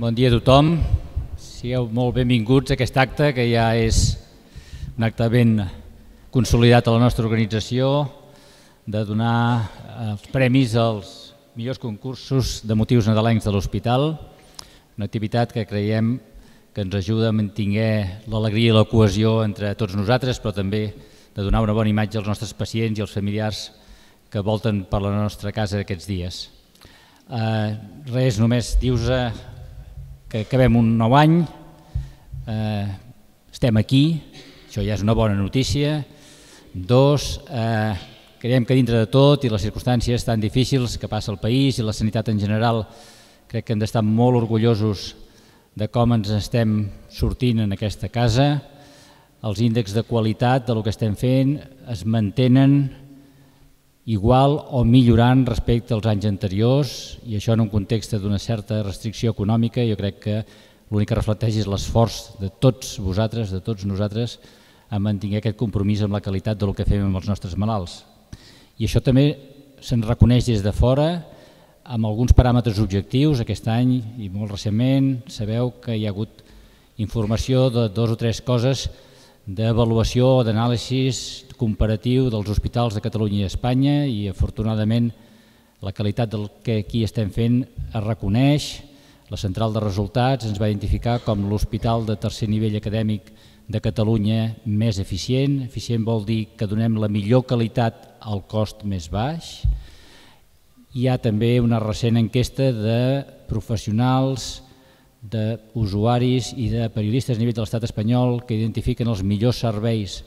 Bon dia a tothom. Sigueu molt benvinguts a aquest acte, que ja és un acte ben consolidat a la nostra organització, de donar els premis als millors concursos de motius nadalencs de l'Hospital, una activitat que creiem que ens ajuda a mantenir l'alegria i la cohesió entre tots nosaltres, però també de donar una bona imatge als nostres pacients i als familiars que volten per la nostra casa aquests dies. Res, només dius que acabem un nou any, estem aquí, això ja és una bona notícia. Dos, creiem que dintre de tot i les circumstàncies tan difícils que passa el país i la sanitat en general, crec que hem d'estar molt orgullosos de com ens estem sortint en aquesta casa. Els índexs de qualitat del que estem fent es mantenen igual o millorant respecte als anys anteriors, i això en un context d'una certa restricció econòmica. Jo crec que l'únic que reflecteix és l'esforç de tots vosaltres, de tots nosaltres, a mantenir aquest compromís amb la qualitat del que fem amb els nostres malalts. I això també se'n reconeix des de fora amb alguns paràmetres objectius. Aquest any i molt recentment sabeu que hi ha hagut informació de 2 o 3 coses d'avaluació o d'anàlisi comparatiu dels hospitals de Catalunya i Espanya, i afortunadament la qualitat del que aquí estem fent es reconeix. La central de resultats ens va identificar com l'hospital de tercer nivell acadèmic de Catalunya més eficient. Eficient vol dir que donem la millor qualitat al cost més baix. Hi ha també una recent enquesta de professionals, d'usuaris i de periodistes a nivell de l'estat espanyol que identifiquen els millors serveis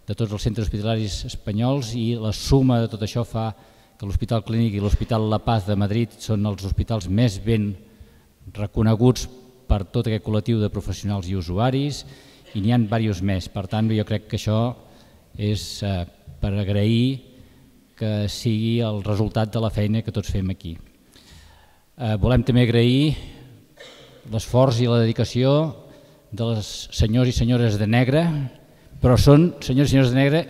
de tots els centres hospitalaris espanyols, i la suma de tot això fa que l'Hospital Clínic i l'Hospital La Paz de Madrid són els hospitals més ben reconeguts per tot aquest col·lectiu de professionals i usuaris, i n'hi ha diversos més. Per tant, jo crec que això és per agrair que sigui el resultat de la feina que tots fem aquí. Volem també agrair l'esforç i la dedicació dels senyors i senyores de negre, però són senyors i senyores de negre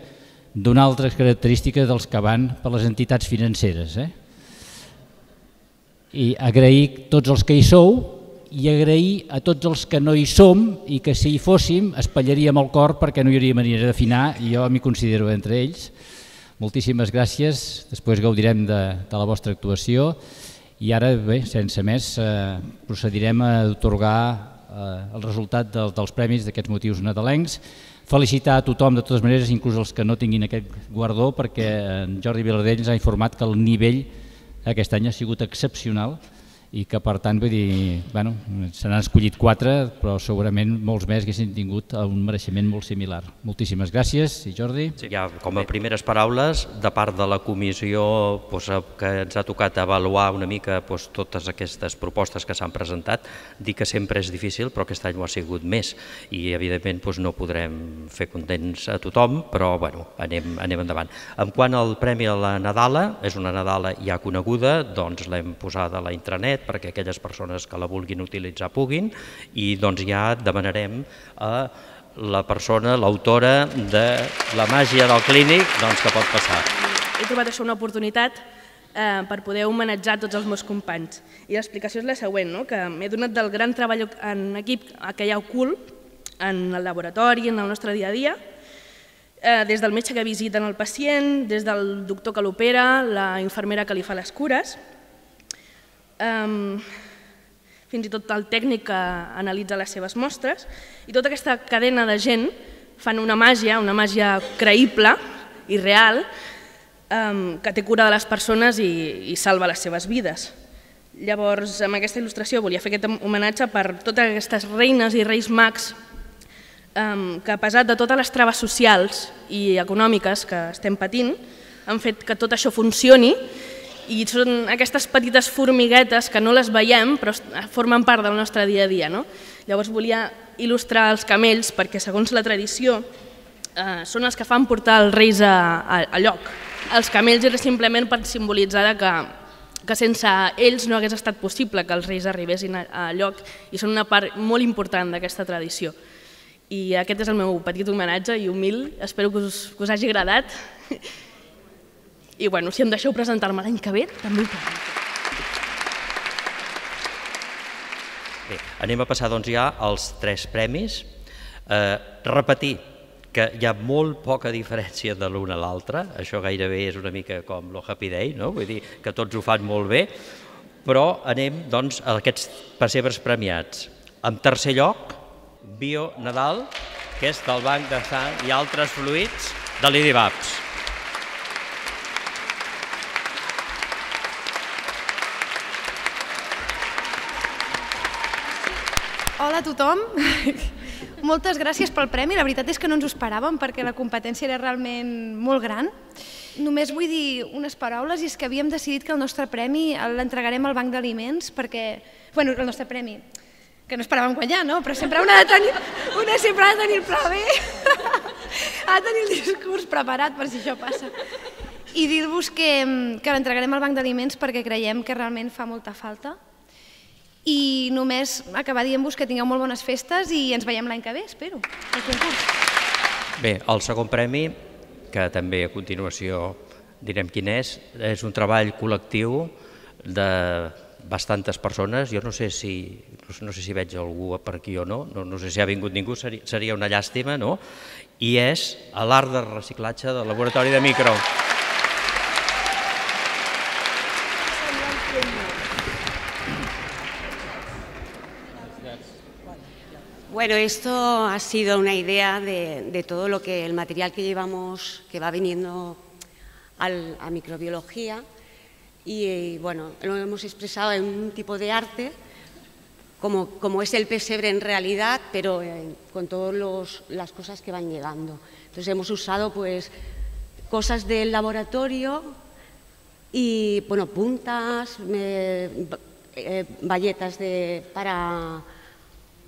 d'una altra característica dels que van per les entitats financeres. I agrair tots els que hi sou, i agrair a tots els que no hi som i que si hi fóssim espallaríem el cor perquè no hi hauria manera d'afinar, i jo m'hi considero entre ells. Moltíssimes gràcies, després gaudirem de la vostra actuació. I ara, bé, sense més, procedirem a atorgar el resultat dels premis d'aquests motius nadalencs. Felicitar a tothom, de totes maneres, inclús els que no tinguin aquest guardó, perquè en Jordi Vilardell ens ha informat que el nivell aquest any ha sigut excepcional i que, per tant, vull dir, se n'han escollit 4, però segurament molts més haguessin tingut un mereixement molt similar. Moltíssimes gràcies. I Jordi? Ja, com a primeres paraules, de part de la comissió que ens ha tocat avaluar una mica totes aquestes propostes que s'han presentat, dir que sempre és difícil, però aquest any ho ha sigut més, i evidentment no podrem fer contents a tothom, però anem endavant. En quant al Premi a la Nadala, és una Nadala ja coneguda, doncs l'hem posada a la intranet perquè aquelles persones que la vulguin utilitzar puguin, i doncs ja demanarem a la persona, l'autora de La màgia del clínic, que pot passar. He trobat això una oportunitat per poder homenatjar tots els meus companys. I l'explicació és la següent, que m'he donat del gran treball en equip que hi ha ocult en el laboratori, en el nostre dia a dia, des del metge que visita el pacient, des del doctor que l'opera, la infermera que li fa les cures, fins i tot el tècnic que analitza les seves mostres, i tota aquesta cadena de gent fan una màgia creïble i real, que té cura de les persones i salva les seves vides. Llavors, amb aquesta il·lustració volia fer aquest homenatge per totes aquestes reines i reis mags que, a pesar de totes les traves socials i econòmiques que estem patint, han fet que tot això funcioni, i són aquestes petites formiguetes que no les veiem però formen part del nostre dia a dia. Llavors volia il·lustrar els camells perquè, segons la tradició, són els que fan portar els reis a lloc. Els camells era simplement per simbolitzar que sense ells no hagués estat possible que els reis arribessin a lloc, i són una part molt important d'aquesta tradició. I aquest és el meu petit homenatge i humil, espero que us hagi agradat. I si em deixeu presentar-me l'any que ve, també ho faré. Bé, Anem a passar doncs ja als 3 premis. Repetir que hi ha molt poca diferència de l'un a l'altre, això gairebé és una mica com el Happy Day, no? Vull dir que tots ho fan molt bé, però anem doncs a aquests pessebres premiats. En tercer lloc, Bio Nadal, que és del Banc de Sang i altres fluids de l'IDIVAPS. Hola a tothom. Moltes gràcies pel premi. La veritat és que no ens ho esperàvem perquè la competència era realment molt gran. Només vull dir unes paraules i és que havíem decidit que el nostre premi l'entregarem al Banc d'Aliments perquè... Bueno, el nostre premi, que no esperàvem guanyar, no? Però sempre una sempre ha de tenir el pla B, ha de tenir el discurs preparat per si això passa. I dir-vos que l'entregarem al Banc d'Aliments perquè creiem que realment fa molta falta. I només acabar dient-vos que tingueu molt bones festes i ens veiem l'any que ve, espero, al concurs. Bé, el segon premi, que també a continuació direm quin és un treball col·lectiu de bastantes persones. Jo no sé si veig algú per aquí o no, no sé si ha vingut ningú, seria una llàstima, no? I és l'art de reciclatge del Laboratori de Micro. Bueno, esto ha sido una idea de todo lo que el material que llevamos, que va viniendo a microbiología y bueno, lo hemos expresado en un tipo de arte como es el pesebre en realidad, pero con todas las cosas que van llegando. Entonces hemos usado pues cosas del laboratorio y bueno, puntas, bayetas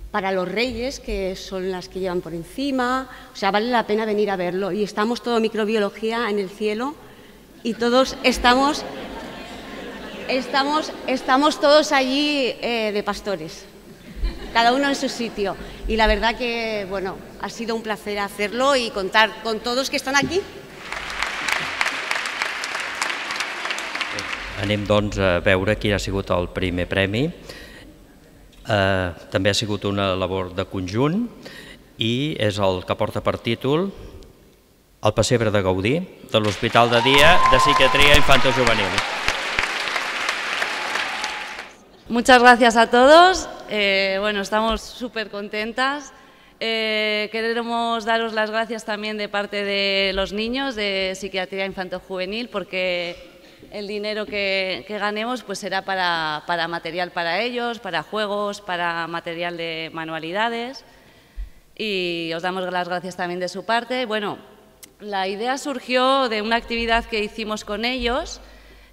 para los reyes, que son las que llevan por encima, o sea, vale la pena venir a verlo. Y estamos todo microbiología en el cielo y todos estamos todos allí de pastores, cada uno en su sitio. Y la verdad que, bueno, ha sido un placer hacerlo y contar con todos que están aquí. Anem doncs a veure quin ha sigut el primer premi. També ha sigut una labor de conjunt i és el que porta per títol El pessebre de Gaudí, de l'Hospital de Dia de Psiquiatría Infanto-Juvenil. Muchas gracias a todos. Bueno, estamos súper contentas. Queremos daros las gracias también de parte de los niños de Psiquiatría Infanto-Juvenil porque el dinero que ganemos pues será para material para ellos, para juegos, para material de manualidades y os damos las gracias también de su parte. Bueno, la idea surgió de una actividad que hicimos con ellos,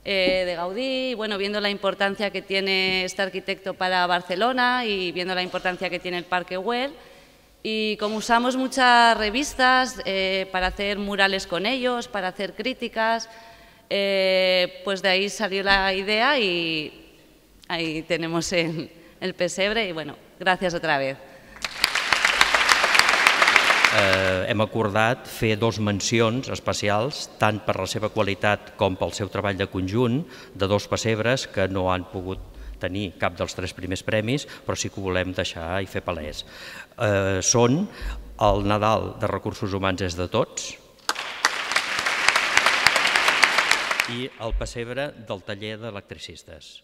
de Gaudí, bueno, viendo la importancia que tiene este arquitecto para Barcelona y viendo la importancia que tiene el Parque Güell. Y como usamos muchas revistas para hacer murales con ellos, para hacer críticas, pues de ahí salió la idea y ahí tenemos el pesebre y bueno, gràcies otra vez. Hem acordat fer 2 mencions especials, tant per la seva qualitat com pel seu treball de conjunt, de 2 pessebres que no han pogut tenir cap dels 3 primers premis, però sí que ho volem deixar i fer palès. Són el Nadal de Recursos Humans és de tots, i el pessebre del taller d'electricistes.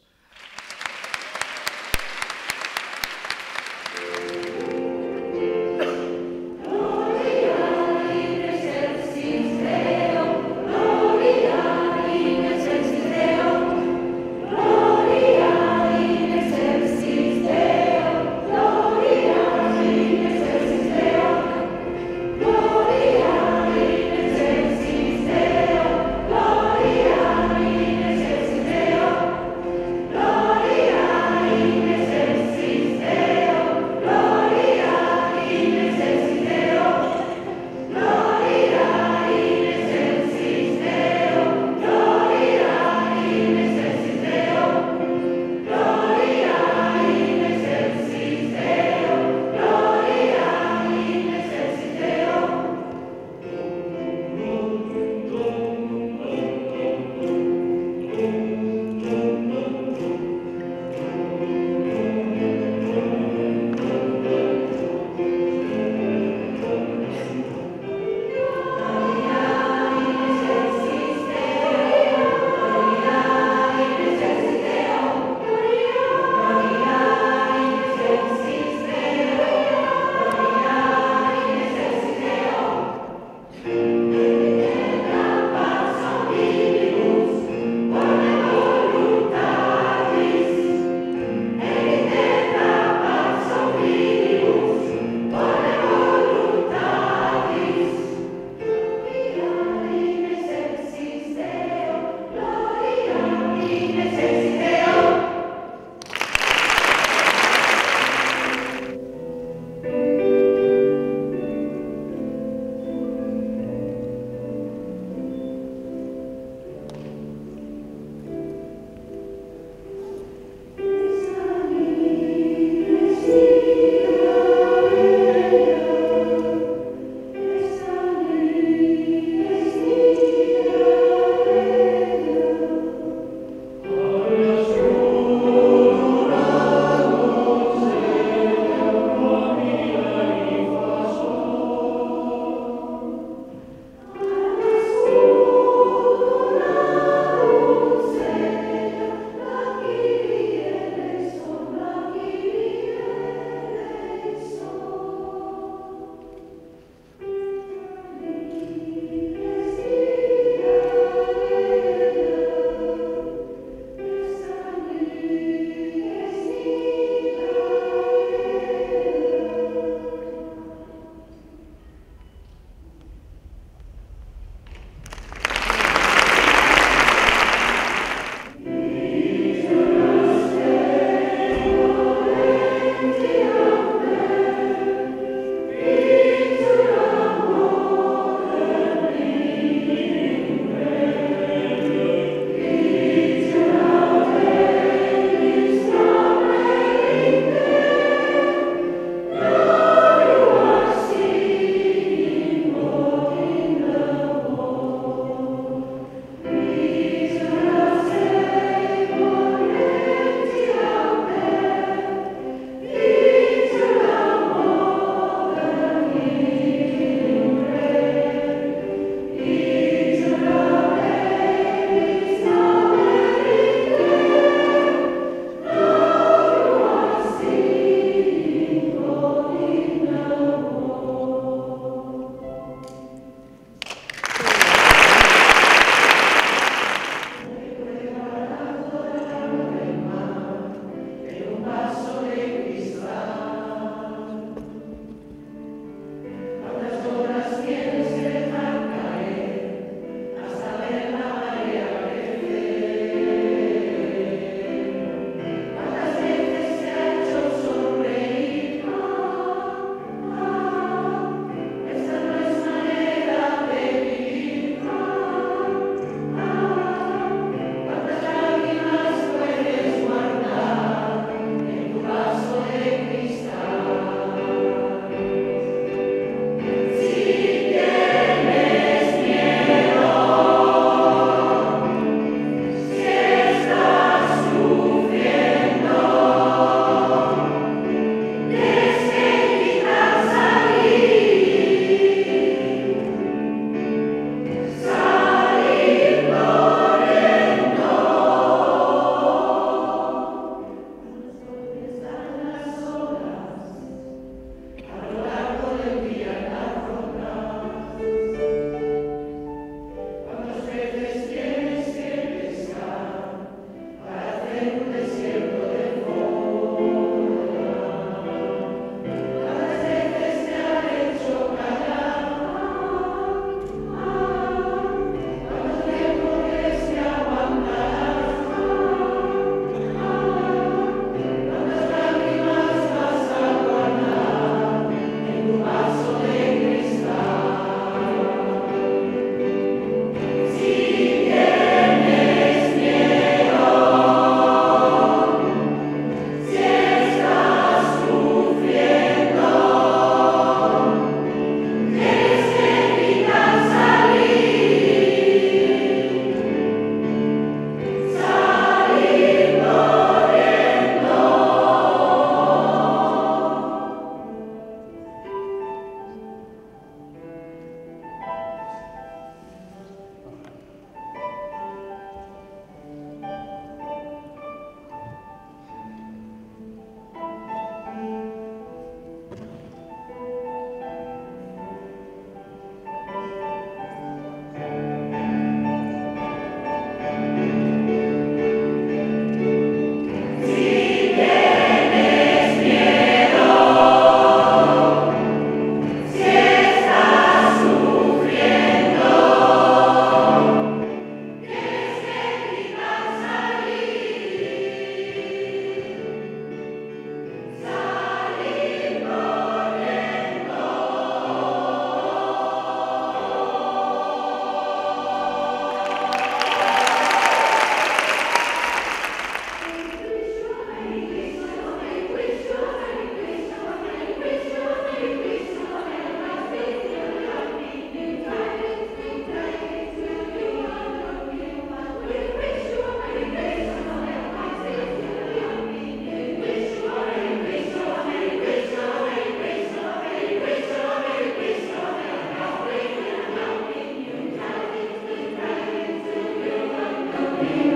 Thank you.